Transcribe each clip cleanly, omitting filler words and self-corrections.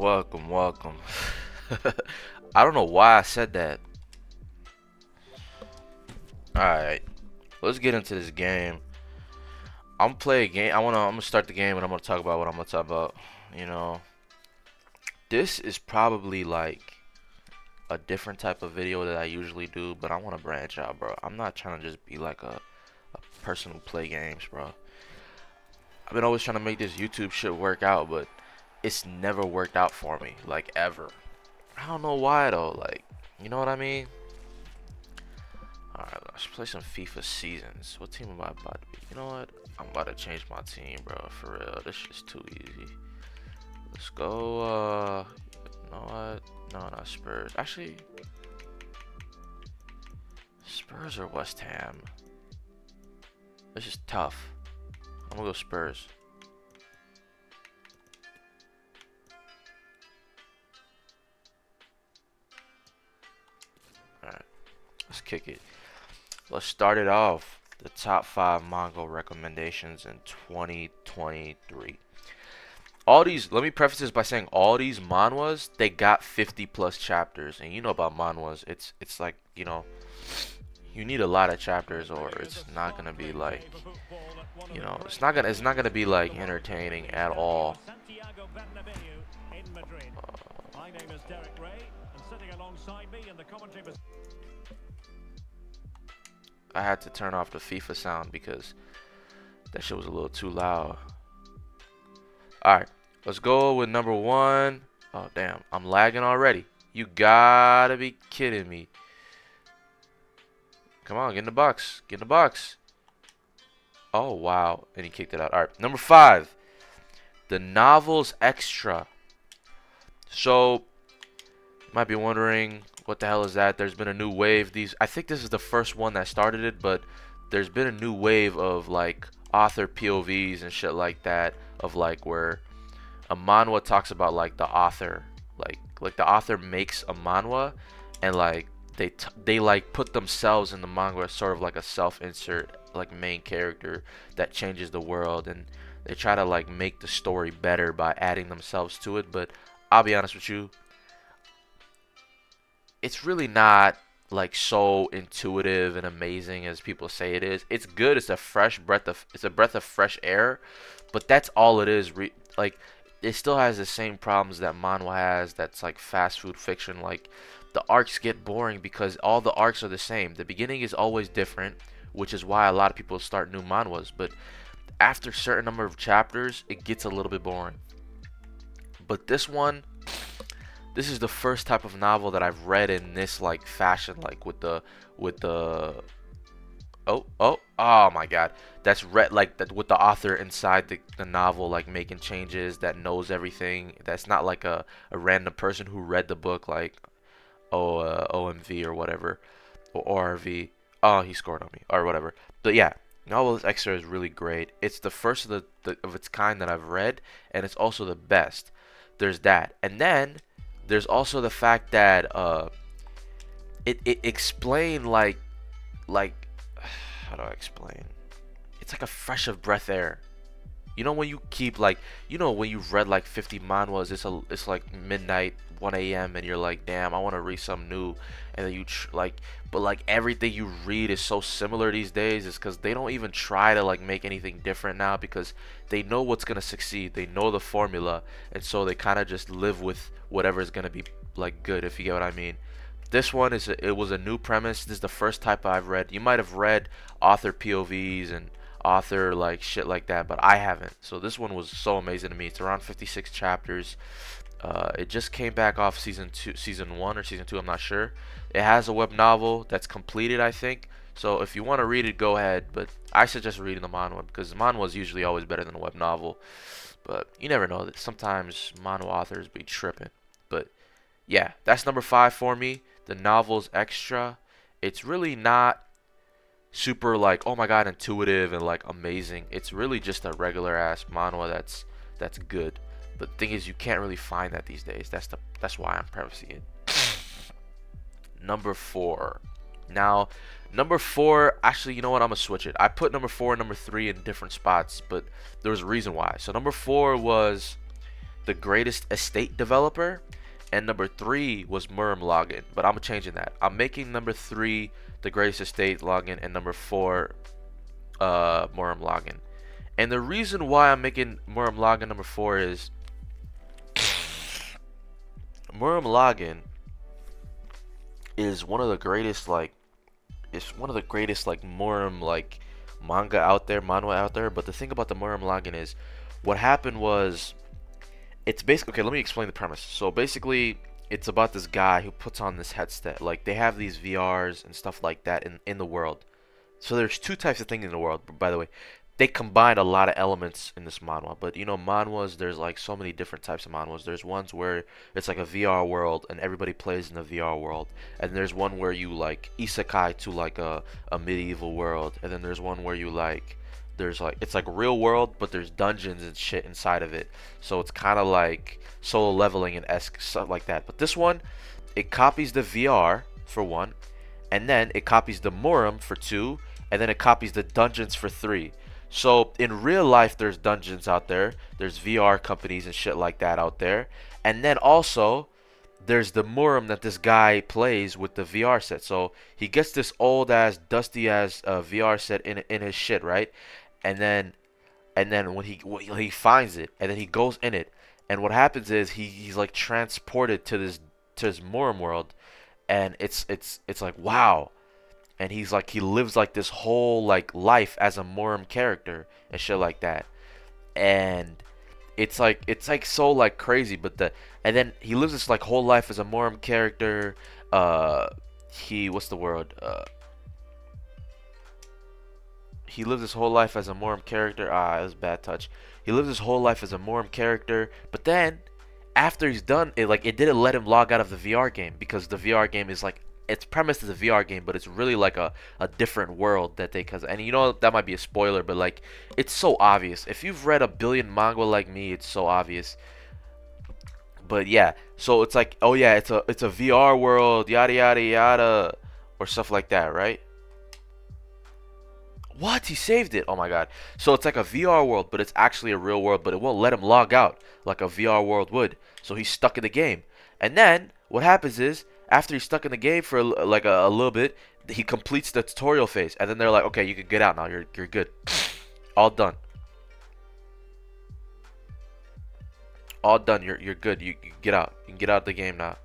Welcome, welcome. I don't know why I said that. Alright, let's get into this game. I'm gonna play a game. I'm gonna start the game and I'm gonna talk about what I'm gonna talk about. You know, this is probably like a different type of video that I usually do, but I wanna branch out, bro. I'm not trying to just be like a person who play games, bro. I've been always trying to make this YouTube shit work out, but it's never worked out for me, like ever. I don't know why though, like, you know what I mean? Alright, let's play some FIFA seasons. What team am I about to be? You know what? I'm about to change my team, bro, for real. This shit's too easy. Let's go, you know what? No, not Spurs. Actually, Spurs or West Ham? This is tough. I'm gonna go Spurs. Alright, let's kick it. Let's start it off. The top 5 manga recommendations in 2023. All these, let me preface this by saying all these manhwas, they got 50 plus chapters. And you know about manhwas, it's like, you know, you need a lot of chapters or it's not gonna be like, you know, it's not gonna be like entertaining at all. I had to turn off the FIFA sound because that shit was a little too loud. Alright, let's go with number 1. Oh, damn. I'm lagging already. You gotta be kidding me. Come on, get in the box. Get in the box. Oh, wow. And he kicked it out. Alright, number 5. The Novels Extra. So, you might be wondering, what the hell is that? There's been a new wave. I think this is the first one that started it, but there's been a new wave of like author POVs and shit like that, of like where a manhwa talks about like the author, like the author makes a manhwa and like they like put themselves in the manga as sort of like a self-insert like main character that changes the world, and they try to like make the story better by adding themselves to it. But I'll be honest with you, it's really not like so intuitive and amazing as people say it is. It's good. It's a breath of fresh air, but that's all it is. Like, it still has the same problems that manhwa has. That's like fast food fiction. Like, the arcs get boring because all the arcs are the same. The beginning is always different, which is why a lot of people start new manhwas. But after a certain number of chapters, it gets a little bit boring. But this is the first type of novel that I've read in this like fashion, like with the oh my god, that's read like that with the author inside the novel, like making changes, that knows everything. That's not like a random person who read the book, like OMV or whatever, or ORV. Oh, he scored on me or whatever. But yeah, Novels Extra is really great. It's the first of of its kind that I've read, and it's also the best. There's that, and then there's also the fact that it explained like how do I explain? It's like a fresh of breath air. You know when you keep like, you know when you've read like 50 manhwas, it's like midnight, 1 a.m. and you're like, damn, I want to read something new, and then but like everything you read is so similar these days. Is because they don't even try to like make anything different now, because they know what's gonna succeed. They know the formula, and so they kind of just live with whatever is gonna be like good, if you get what I mean. This one it was a new premise. This is the first type I've read. You might have read author POVs and author like shit like that, but I haven't. So this one was so amazing to me. It's around 56 chapters. It just came back off season 1 or season 2, I'm not sure. It has a web novel that's completed, I think. So if you want to read it, go ahead, but I suggest reading the manhwa, because the manhwa is usually always better than a web novel. But you never know, that sometimes manhwa authors be tripping. But yeah, that's number 5 for me. The Novels Extra. It's really not super like, oh my god, intuitive and like amazing. It's really just a regular ass manhwa that's good. But the thing is, you can't really find that these days. That's why I'm prefacing it. Number 4. Now, number 4, actually, you know what? I'm gonna switch it. I put number 4 and number 3 in different spots, but there was a reason why. So number 4 was the greatest estate developer, and number 3 was Murm Login. But I'm changing that. I'm making number 3 the greatest estate login, and number 4 Murm Login. And the reason why I'm making Murm Login number 4 is Murm Login is one of the greatest like Murm like manga out there, manhwa out there. But the thing about the Murm Login is what happened was it's basically, okay, let me explain the premise. So basically it's about this guy who puts on this headset. Like they have these VRs and stuff like that in the world. So there's two types of things in the world, by the way. They combine a lot of elements in this manhwa, but you know, manhwas, there's like so many different types of manhwas. There's ones where it's like a VR world and everybody plays in the VR world, and there's one where you like isekai to like a medieval world, and then there's one where you like there's like it's like real world, but there's dungeons and shit inside of it, so it's kind of like solo leveling and esque stuff like that. But this one, it copies the VR for one, and then it copies the Muram for 2, and then it copies the dungeons for 3. So in real life, there's dungeons out there, there's VR companies and shit like that out there, and then also there's the Muram that this guy plays with the VR set. So he gets this old ass, dusty ass VR set in his shit, right? And then when he finds it, and then he goes in it, and what happens is he's like transported to this Muram world, and it's like wow. And he's like, he lives like this whole like life as a Muram character and shit like that, and it's like so like crazy. But and then he lives this like whole life as a Muram character. What's the word? He lives his whole life as a Muram character. It was a bad touch. He lives his whole life as a Muram character, but then after he's done it, like it didn't let him log out of the VR game, because the VR game is like, it's premised as a VR game, but it's really like a different world that they, and you know that might be a spoiler, but like it's so obvious. If you've read a billion manga like me, it's so obvious. But yeah, so it's like, oh yeah, it's a VR world, yada yada yada, or stuff like that, right? What? He saved it. Oh my god. So it's like a VR world, but it's actually a real world, but it won't let him log out like a VR world would. So he's stuck in the game. And then what happens is, after he's stuck in the game for like a little bit, he completes the tutorial phase, and then they're like, okay, you can get out now. You're good. All done. All done. You're good. You can get out. You can get out of the game now.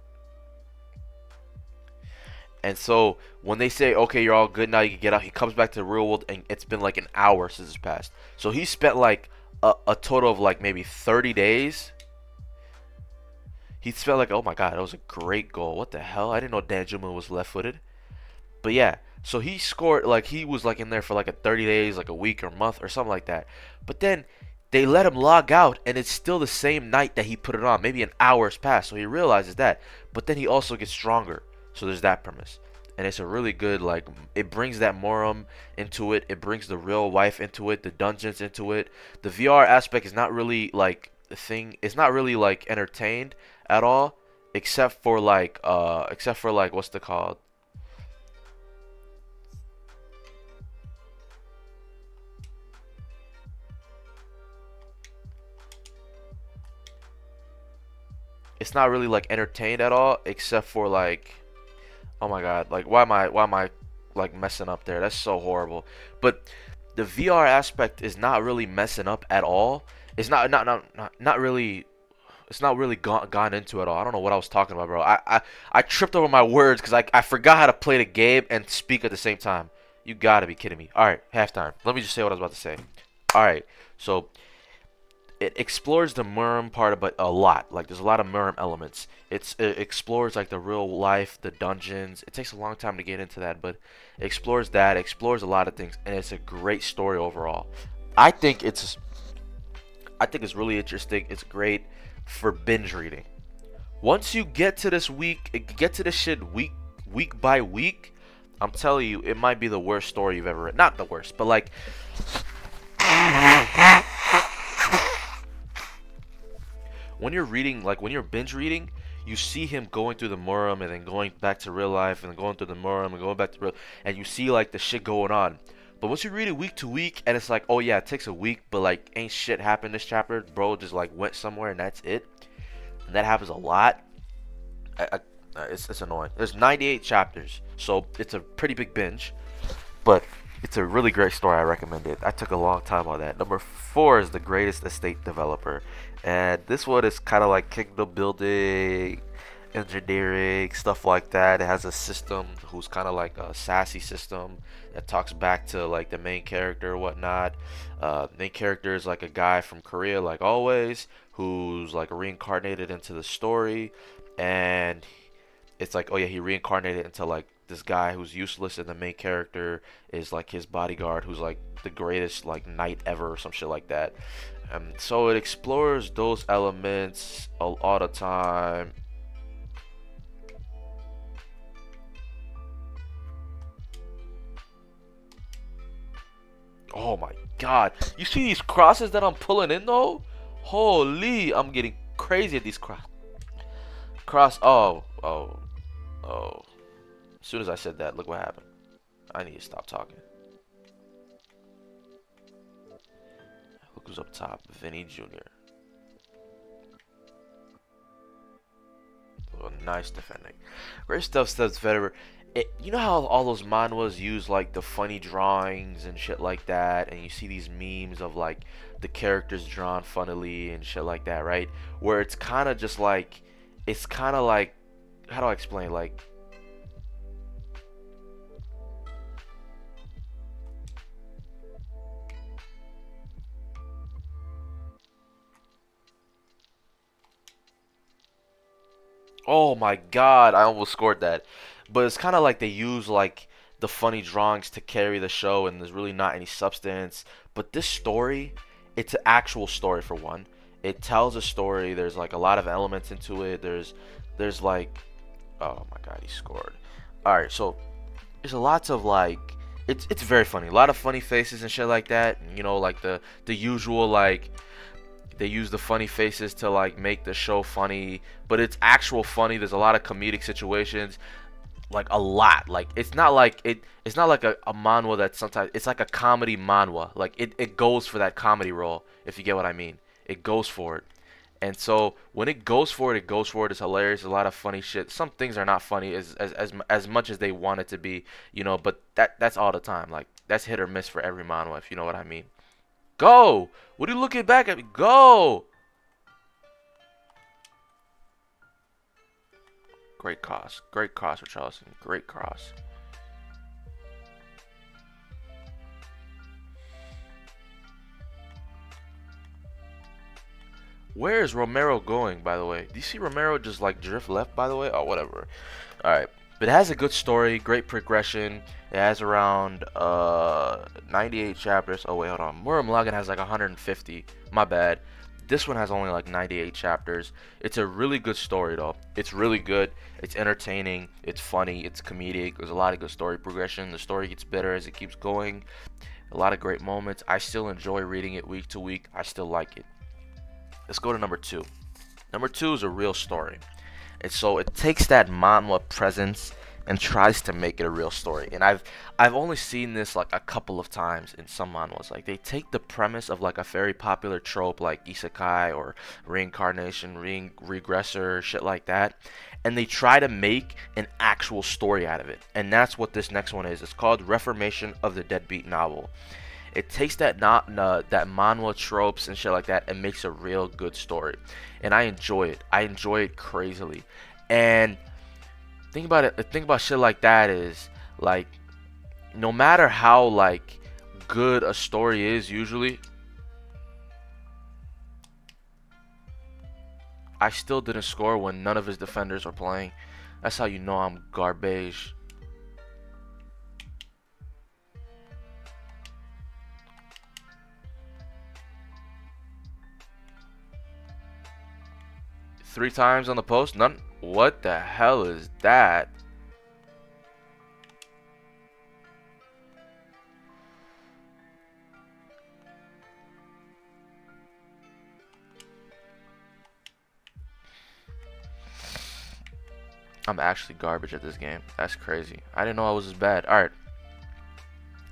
And so when they say, okay, you're all good now, you can get out, he comes back to the real world, and it's been like an hour since it's passed. So he spent like a total of like maybe 30 days. He spent like, oh my god, that was a great goal. What the hell? I didn't know Danjuma was left-footed. But yeah, so he scored, like he was like in there for like a 30 days, like a week or month or something like that. But then they let him log out, and it's still the same night that he put it on. Maybe an hour's passed, so he realizes that. But then he also gets stronger. So there's that premise. And it's a really good, like, it brings that Muram into it. It brings the real life into it, the dungeons into it. The VR aspect is not really like the thing. It's not really like entertained at all, except for like what's it called? It's not really like entertained at all, except for like, oh my god, like why am I like messing up there? That's so horrible. But the VR aspect is not really messing up at all. It's not really, it's not really gone into at all. I don't know what I was talking about, bro. I tripped over my words because I forgot how to play the game and speak at the same time. You gotta be kidding me. Alright, halftime. Let me just say what I was about to say. Alright, so it explores the Muram part of it a lot. Like there's a lot of Muram elements. It explores like the real life, the dungeons. It takes a long time to get into that, but it explores that. It explores a lot of things, and it's a great story overall. I think it's really interesting. It's great for binge reading. Once you get to this shit week by week, I'm telling you, it might be the worst story you've ever read. Not the worst, but like when you're reading, like when you're binge reading, you see him going through the Muram and then going back to real life and then going through the Muram and going back to real, and you see like the shit going on. But once you read it week to week, and it's like, oh yeah, it takes a week, but like ain't shit happened this chapter. Bro just like went somewhere and that's it. And that happens a lot. It's annoying. There's 98 chapters, so it's a pretty big binge. But it's a really great story. I recommend it. I took a long time on that. Number 4 is The Greatest Estate Developer, and this one is kind of like kingdom building, engineering, stuff like that. It has a system who's kind of like a sassy system that talks back to like the main character or whatnot. Main character is like a guy from Korea, like always, who's like reincarnated into the story, and it's like, oh yeah, he reincarnated into like this guy who's useless, and the main character is like his bodyguard, who's like the greatest like knight ever or some shit like that. So it explores those elements all the time. Oh my god, you see these crosses that I'm pulling in though? Holy, I'm getting crazy at these cross. Oh. As soon as I said that, look what happened. I need to stop talking. Look who's up top. Vinny Jr. Oh, nice defending. Great stuff, Steps Federer. You know how all those manhwas use like the funny drawings and shit like that, and you see these memes of like the characters drawn funnily and shit like that, right? Where it's kind of just like, it's kind of like, how do I explain? Like, oh my god, I almost scored that. But it's kind of like they use like the funny drawings to carry the show, and there's really not any substance. But this story, it's an actual story for one. It tells a story. There's like a lot of elements into it. There's like, oh my god, he scored. All right, so there's a lots of like, it's very funny. A lot of funny faces and shit like that. You know, like the usual like, they use the funny faces to like make the show funny, but it's actual funny. There's a lot of comedic situations, like a lot. Like it's not like a manhwa that sometimes it's like a comedy manhwa. Like it goes for that comedy role, if you get what I mean. It goes for it. And so when it goes for it, it goes for it. It's hilarious. A lot of funny shit. Some things are not funny as much as they want it to be, you know. But that's all the time. Like that's hit or miss for every manhwa, if you know what I mean. Go! What are you looking back at me? Go! Great cross. Great cross for Charleston. Great cross. Where is Romero going, by the way? Do you see Romero just like drift left, by the way? Oh, whatever. Alright. But it has a good story, great progression. It has around 98 chapters. Oh, wait, hold on. Muram Lagan has like 150. My bad. This one has only like 98 chapters. It's a really good story, though. It's really good. It's entertaining. It's funny. It's comedic. There's a lot of good story progression. The story gets better as it keeps going. A lot of great moments. I still enjoy reading it week to week. I still like it. Let's go to number 2. Number 2 is a real story. And so it takes that manhwa presence and tries to make it a real story. And I've only seen this like a couple of times in some manhwas. Like they take the premise of like a very popular trope like isekai or reincarnation, regressor, shit like that, and they try to make an actual story out of it. And that's what this next one is. It's called Reformation of the Deadbeat Novel. It takes that that manhwa tropes and shit like that and makes a real good story. And I enjoy it. I enjoy it crazily. And think about it. The thing about shit like that is like, no matter how like good a story is, usually I still didn't score when none of his defenders were playing. That's how you know I'm garbage. Three times on the post? None. What the hell is that? I'm actually garbage at this game. That's crazy. I didn't know I was as bad. Alright.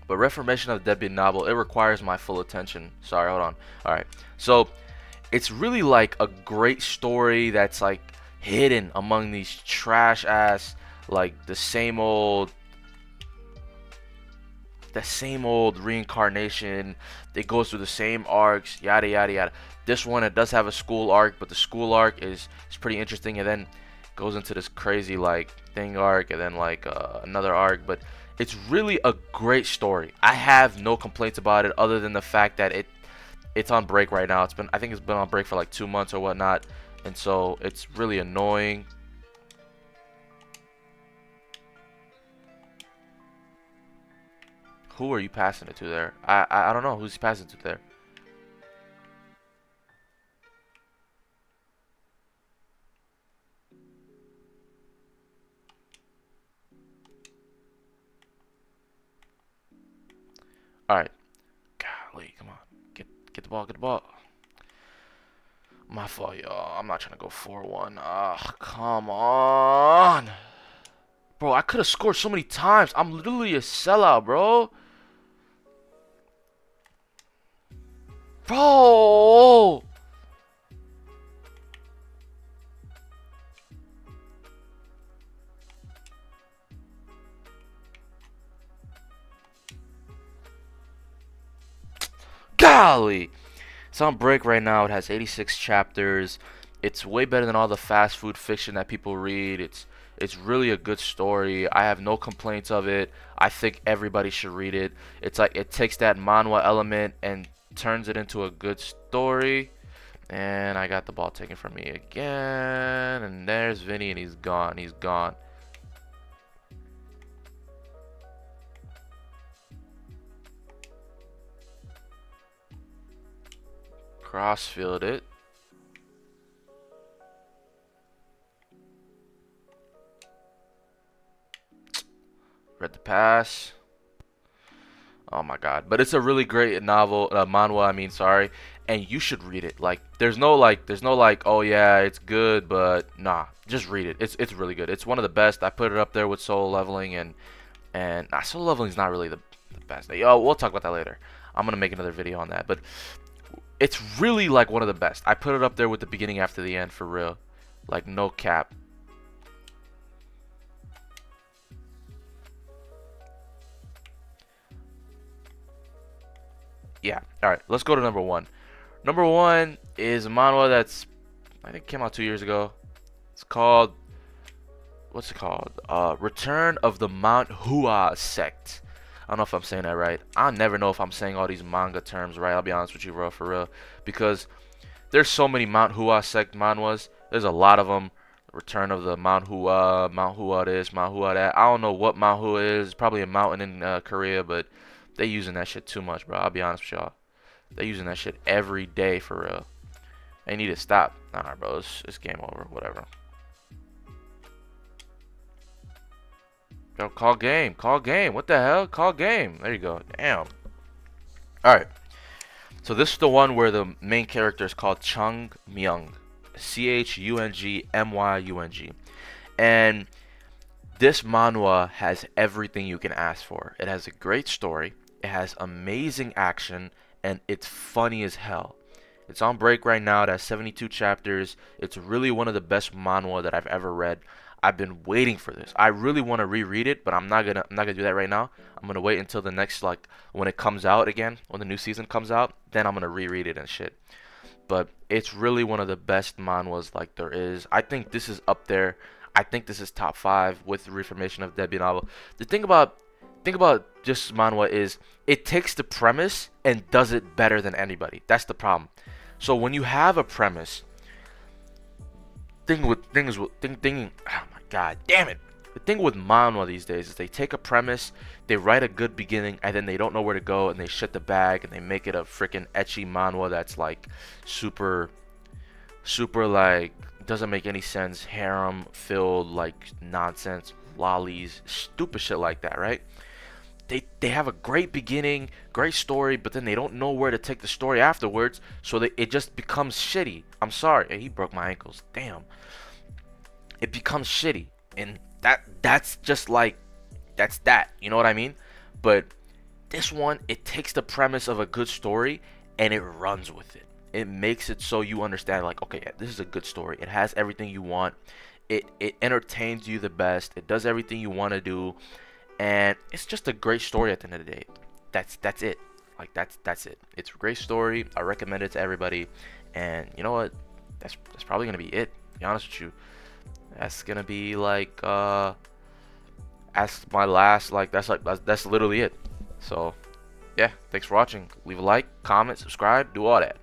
But Reformation of the Deadbeat novel, it requires my full attention. Sorry, hold on. All right, so it's really like a great story that's like hidden among these trash ass, like the same old reincarnation. It goes through the same arcs, yada yada yada. This one, it does have a school arc, but the school arc is pretty interesting, and then goes into this crazy like thing arc, and then like another arc. But it's really a great story. I have no complaints about it, other than the fact that it's on break right now. I think it's been on break for like 2 months or whatnot, and so it's really annoying. Who are you passing it to there? I don't know who's passing it to there. All right, golly, come on, get the ball, get the ball. My fault, y'all. I'm not trying to go 4-1. Ah, come on, bro. I could have scored so many times. I'm literally a sellout, bro. Bro. Golly. It's on break right now. It has 86 chapters. It's way better than all the fast food fiction that people read. It's really a good story. I have no complaints of it. I think everybody should read it. It's like it takes that manhwa element and turns it into a good story. And I got the ball taken from me again. And there's Vinny, and he's gone. He's gone. Crossfield it. Read the pass. Oh my god. But it's a really great novel, manhwa, I mean, sorry. And you should read it. Like there's no like oh yeah, it's good, but nah, just read it. It's really good. It's one of the best. I put it up there with Soul Leveling, and Soul Leveling's not really the best. Oh, we'll talk about that later. I'm gonna make another video on that, but it's really like one of the best. I put it up there with the beginning after the end, for real. Like no cap. Yeah. All right, let's go to number one. Number one is a manhwa that's, I think, came out 2 years ago. It's called, what's it called? Return of the Manhwa Sect. I don't know if I'm saying that right. I never know if I'm saying all these manga terms right. I'll be honest with you, bro, for real. Because there's so many Manhwa Sect manhwas. There's a lot of them. Return of the Manhwa this, Manhwa that. I don't know what Manhwa is. Probably a mountain in Korea, but they using that shit too much, bro. I'll be honest with y'all. They using that shit every day, for real. They need to stop. Nah, bro, it's game over. Whatever. Yo, call game. Call game. What the hell? Call game. There you go. Damn. Alright. So this is the one where the main character is called Chung Myung. Chungmyung. And this manhwa has everything you can ask for. It has a great story. It has amazing action. And it's funny as hell. It's on break right now. It has 72 chapters. It's really one of the best manhwa that I've ever read. I've been waiting for this. I really want to reread it, but I'm not gonna do that right now. I'm gonna wait until the next, like, when it comes out again, when the new season comes out, then I'm gonna reread it and shit. But it's really one of the best manhwas like there is. I think this is up there. I think this is top 5 with the Reformation of Deadbeat novel. The thing about just manhwa is it takes the premise and does it better than anybody. That's the problem. So when you have a premise, oh my god damn it, the thing with manhwa these days is they take a premise, they write a good beginning, and then they don't know where to go, and they shit the bag, and they make it a freaking ecchi manhwa that's like super like doesn't make any sense, harem filled like nonsense, lollies, stupid shit like that, right? They have a great beginning, great story, but then they don't know where to take the story afterwards, so it just becomes shitty. I'm sorry. Hey, he broke my ankles. Damn. It becomes shitty, and that's just like, that's that. You know what I mean? But This one, it takes the premise of a good story and it runs with it. It makes it so you understand, like, okay, yeah, this is a good story. It has everything you want. It entertains you the best. It does everything you want to do, and it's just a great story at the end of the day. That's it. Like that's it. It's a great story. I recommend it to everybody. And you know what? That's probably gonna be it. To be honest with you, that's gonna be like that's my last, like that's literally it. So yeah, thanks for watching. Leave a like, comment, subscribe, do all that.